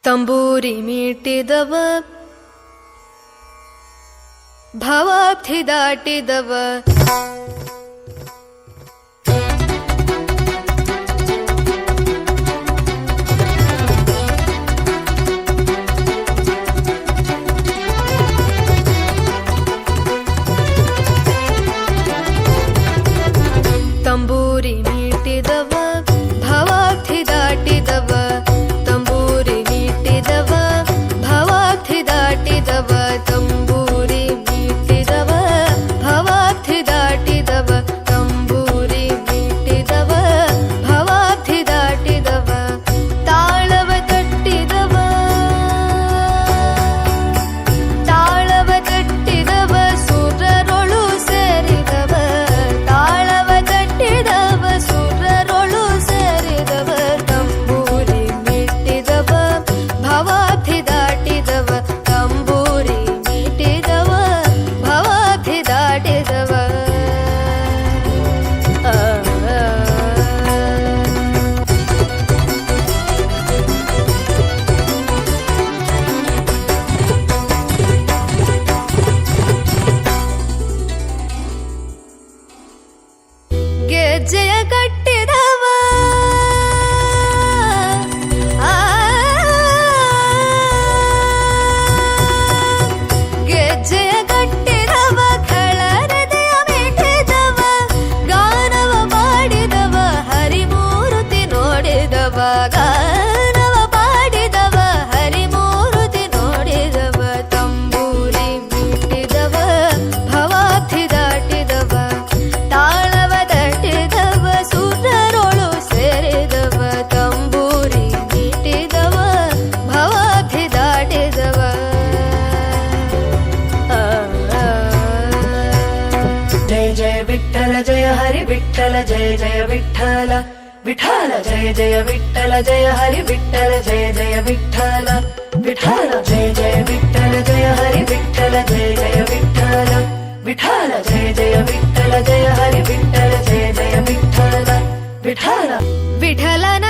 ತಂಬೂರಿ ಮೀಟಿದವ ಭವಾಬ್ಧಿ ದಾಟಿದವ ತಂಬೂರಿ ಮೀಟಿದವ ಭವಾಬ್ಧಿ ದಾಟಿದವ ತಂಬೂರಿ ಮೀಟಿದವ ಭವಾಬ್ಧಿ ದಾಟಿದವ ತಂಬೂರಿ ಮೀಟಿದವ ಭವಾಬ್ಧಿ ದಾಟಿದವ ತಂಬೂರಿ ಮೀಟಿದವ ಭವಾಬ್ಧಿ ದಾಟಿದವ ತಾಳವ ತಟ್ಟಿದವ ತಾಳವ ತಟ್ಟಿದವ ಸುರರೊಳು ಸೇರಿದವ ತಾಳವ ತಟ್ಟಿದವ ಸುರರೊಳು ಸೇರಿದವ ತಂಬೂರಿ ಮೀಟಿದವ ಭವಾಬ್ಧಿ ದಾಟಿದವ ತಂಬೂರಿ ಮೀಟಿದವ ಭವಾಬ್ಧಿ ದಾಟಿದವ ಗೆಜ್ಜೆಯ ಕಟ್ಟಿದವ ಗೆಜ್ಜೆಯ ಕಟ್ಟಿದವ ಖಳರದೆಯ ಮೆಟ್ಟಿದವ ಗಾನವ ಮಾಡಿದವ ಹರಿಮೂರುತಿ ನೋಡಿದವ ಗಾನವ ಮಾಡಿದವ ಹರಿಮೂರುತಿ ನೋಡಿದವ ತಂಬೂರಿ ಮೀಟಿದವ ಭವಾಬ್ಧಿ ದಾಟಿದವ ತಾಳವ ತಟ್ಟಿದವ ಸುರರೊಳು ಸೇರಿದವ ತಂಬೂರಿ ಮೀಟಿದವ ಭವಾಬ್ಧಿ ದಾಟಿದವ जय जय विठ्ठल जय हरि विठ्ठल जय जय विठ्ठल विठ्ठल जय जय विठ्ठल जय हरि विठ्ठल जय जय विठ्ठल विठ्ठल जय जय विठ्ठल जय हरि विठ्ठल जय जय विठ्ठल विठ्ठल जय जय विठ्ठल जय हरि विठ्ठल जय जय विठ्ठल विठ्ठल ವಿಠಲನ